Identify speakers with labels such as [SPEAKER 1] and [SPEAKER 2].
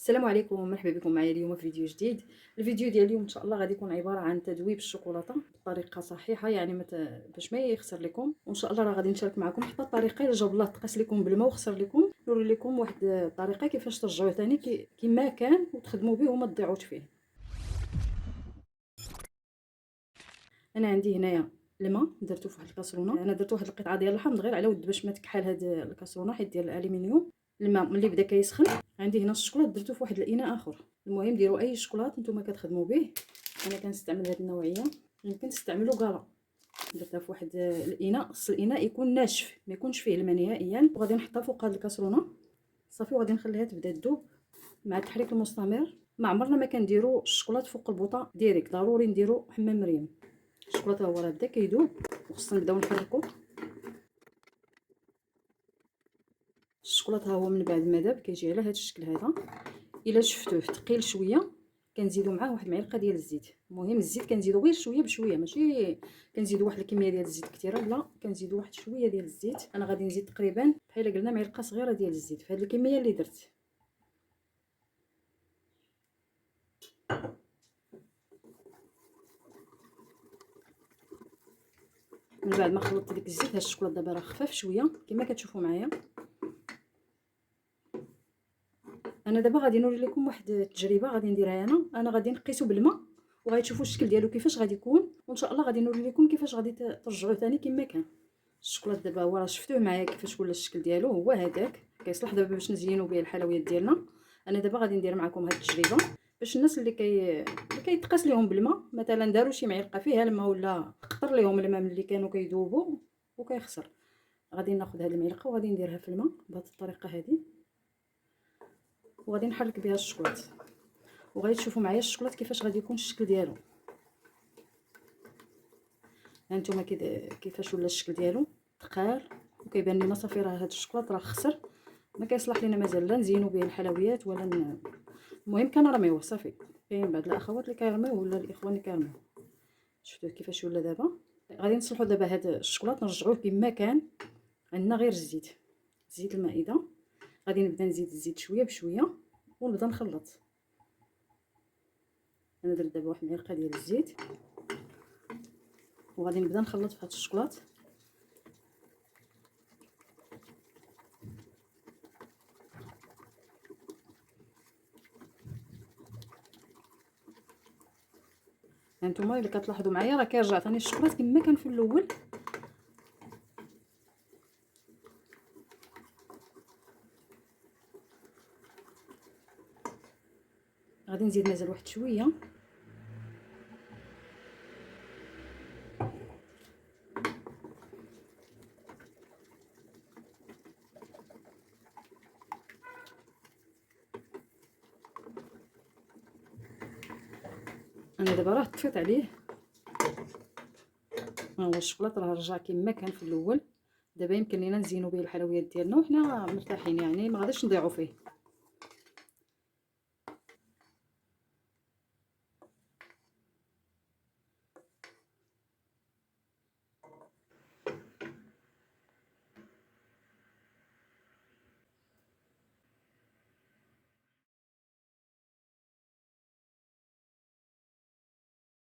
[SPEAKER 1] السلام عليكم ومرحبا بكم معايا اليوم في فيديو جديد. الفيديو ديال اليوم ان شاء الله غادي يكون عباره عن تذويب الشوكولاته بطريقه صحيحه، يعني باش ما يخسر لكم. وان شاء الله راه غادي نشارك معكم حتى الطريقه الا جاوب الله تقاس لكم بالماء وخسر لكم، نوري لكم واحد الطريقه كيفاش ترجعوه ثاني كما كان وتخدموا به وما تضيعوش فيه. انا عندي هنايا الماء درتو في واحد الكاسرونه، انا درت واحد القطعه ديال الحامض غير على ود باش ما تكحل هاد الكاسرونه حيت ديال الالومنيوم. الماء ملي بدا كيسخن عندي هنا الشوكولات درتو في واحد الاناء اخر. المهم ديروا اي شوكولات نتوما كتخدموا به، انا كنستعمل هاد النوعيه. يمكن تستعملوا كالا. درتها في واحد الاناء، خص الاناء يكون ناشف ما يكونش فيه الماء نهائيا، وغادي نحطها فوق هاد الكاسرونه صافي وغادي نخليها تبدا تذوب مع التحريك المستمر. ما عمرنا ما كنديروا الشوكولات فوق البوطه ديريكت، ضروري نديروا حمام مريم. الشوكولاته هو راه بدا كيذوب وخصنا نبداو نحركو الشوكولاته. هو من بعد ما داب كيجي على هذا الشكل هذا. الا شفتوه ثقيل شويه كنزيدوا معاه واحد المعلقه ديال الزيت. المهم الزيت كنزيدوا غير شويه بشويه، ماشي كنزيدوا واحد الكميه ديال الزيت كثيره، لا كنزيدوا واحد شويه ديال الزيت. انا غادي نزيد تقريبا بحال قلنا معلقه صغيره ديال الزيت في هذه الكميه اللي درت. من بعد ما خلطت ديك الزيت، هاد الشوكولاط دابا راه خفاف شويه كما كتشوفوا معايا. انا دابا غادي نوري لكم واحد التجربه غادي نديرها انا غادي نقيسو بالماء وغادي تشوفوا الشكل ديالو كيفاش غادي يكون، وان شاء الله غادي نوري لكم كيفاش غادي ترجعوه ثاني كما كان. الشوكولاط دابا هو راه شفتوه معايا كيفاش ولا الشكل ديالو هو هذاك، كيصلح دابا باش نزينوا به الحلويات ديالنا. انا دابا غادي ندير معكم هاد التجربه باش الناس اللي كيتقاس لهم بالماء، مثلا داروا شي معلقه فيها الماء ولا خطر لهم الماء ملي كانوا كيذوبوا وكيخسر، غادي ناخذ هاد المعلقه وغادي نديرها في الماء بهذه الطريقه هذه، وغادي نحرك بها الشوكولاط وغادي تشوفوا معايا الشوكولاط كيفاش غادي يكون الشكل ديالو. هانتوما كيفاش ولا الشكل ديالو ثقال وكيبان لنا صافي راه هاد الشوكولاط راه خسر، ما كيصلح لينا مازال لا نزينوا به الحلويات ولا المهم كنرميوه صافي. كاين بعض الاخوات اللي كيرميوه ولا الاخوان اللي كيرميوه. شفتوه كيفاش ولا دابا. غادي نصلحوا دابا هاد الشوكولاط نرجعوه كما كان. عندنا غير الزيت، زيت المائده. غادي نبدا نزيد الزيت شويه بشويه ونبدا نخلط. انا درت دابا واحد المعلقه ديال الزيت وغادي نبدا نخلط في هاد الشوكولاط. هانتوما اللي كتلاحظوا معايا راه كيرجع ثاني الشوكولاط كما كان في الاول. غادي نزيد مازال واحد شويه. انا دابا راه طفيت عليه، ها هو الشوكولاط راه رجع كما كان في الاول. دابا يمكن لينا نزينوا به الحلويات ديالنا وحنا مرتاحين، يعني ما غاديش نضيعوا فيه.